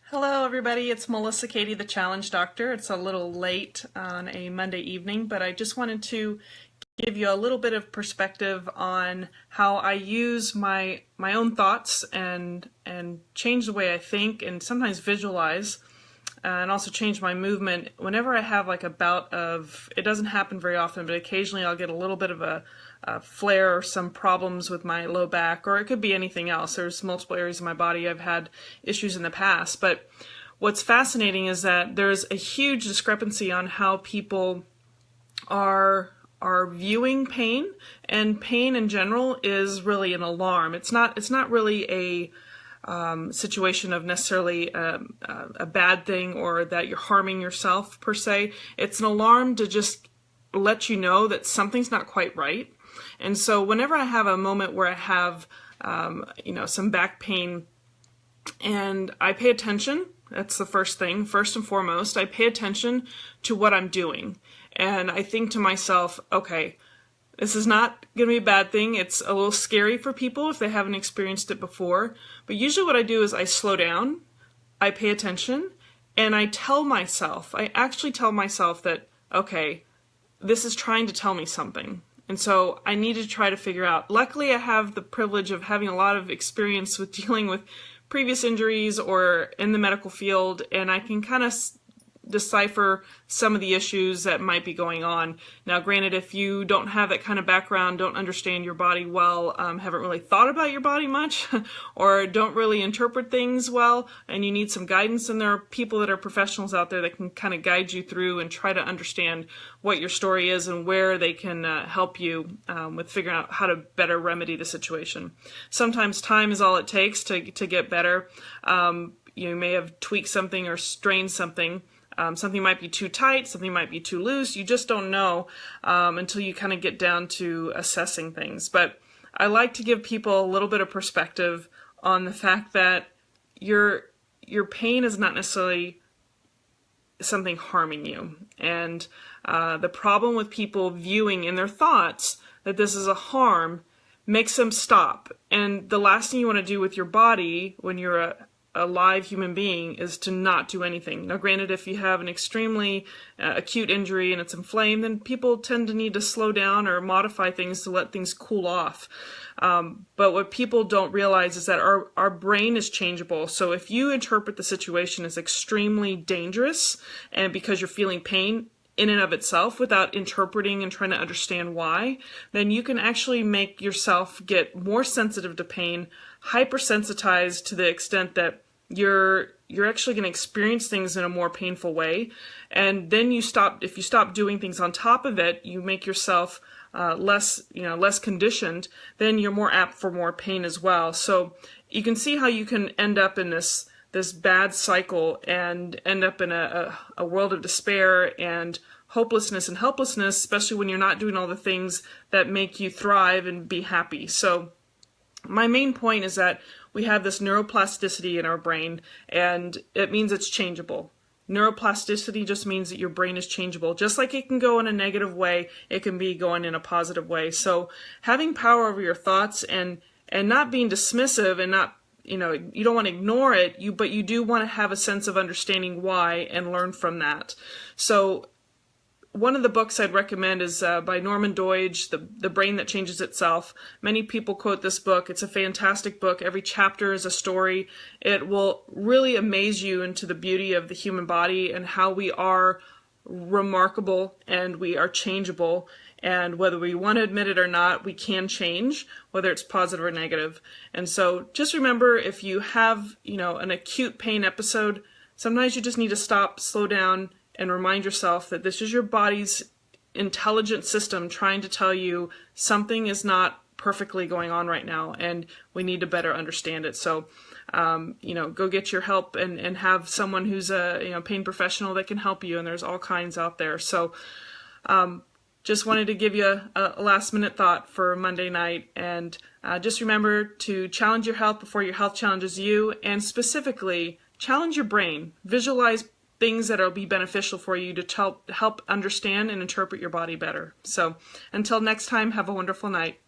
Hello everybody, it's Melissa Cady, the Challenge Doctor. It's a little late on a Monday evening, but I just wanted to give you a little bit of perspective on how I use my own thoughts and change the way I think and sometimes visualize, and also change my movement whenever I have like a bout of, it doesn't happen very often, but occasionally I'll get a little bit of a flare or some problems with my low back, or it could be anything else. There's multiple areas of my body I've had issues in the past, but what's fascinating is that there's a huge discrepancy on how people are viewing pain, and pain in general is really an alarm. It's not really a situation of necessarily a bad thing or that you're harming yourself per se. It's an alarm to just let you know that something's not quite right. And so whenever I have a moment where I have some back pain and I pay attention, that's the first thing. First and foremost, I pay attention to what I'm doing. And I think to myself, okay, this is not going to be a bad thing. It's a little scary for people if they haven't experienced it before. But usually what I do is I slow down, I pay attention, and I actually tell myself that, okay, this is trying to tell me something. And so I need to try to figure out. Luckily, I have the privilege of having a lot of experience with dealing with previous injuries or in the medical field, and I can kind of decipher some of the issues that might be going on. Now, granted, if you don't have that kind of background, don't understand your body well, haven't really thought about your body much, or don't really interpret things well, and you need some guidance, and there are people that are professionals out there that can kind of guide you through and try to understand what your story is and where they can help you with figuring out how to better remedy the situation. Sometimes time is all it takes to get better. You may have tweaked something or strained something. Something might be too tight, something might be too loose. You just don't know until you kind of get down to assessing things. But I like to give people a little bit of perspective on the fact that your pain is not necessarily something harming you. And the problem with people viewing in their thoughts that this is a harm makes them stop. And the last thing you want to do with your body when you're a live human being is to not do anything. Now, granted, if you have an extremely acute injury and it's inflamed, then people tend to need to slow down or modify things to let things cool off. But what people don't realize is that our brain is changeable. So if you interpret the situation as extremely dangerous, and because you're feeling pain in and of itself without interpreting and trying to understand why, then you can actually make yourself get more sensitive to pain, hypersensitized to the extent that you're actually going to experience things in a more painful way. And then if you stop doing things on top of it, you make yourself less conditioned, then you're more apt for more pain as well. So you can see how you can end up in this bad cycle and end up in a world of despair and hopelessness and helplessness, especially when you're not doing all the things that make you thrive and be happy. So my main point is that we have this neuroplasticity in our brain, and it means it's changeable. Neuroplasticity just means that your brain is changeable. Just like it can go in a negative way, it can be going in a positive way. So having power over your thoughts and not being dismissive and not, you don't want to ignore it, but you do want to have a sense of understanding why and learn from that. So one of the books I'd recommend is by Norman Doidge, The Brain That Changes Itself. Many people quote this book. It's a fantastic book. Every chapter is a story. It will really amaze you into the beauty of the human body and how we are remarkable and we are changeable. And whether we want to admit it or not, we can change, whether it's positive or negative. And so just remember, if you have, an acute pain episode, sometimes you just need to stop, slow down, and remind yourself that this is your body's intelligent system trying to tell you something is not perfectly going on right now, and we need to better understand it. So, go get your help and have someone who's a pain professional that can help you, and there's all kinds out there. So, just wanted to give you a last minute thought for Monday night, and just remember to challenge your health before your health challenges you, and specifically challenge your brain. Visualize things that will be beneficial for you to help understand and interpret your body better. So until next time, have a wonderful night.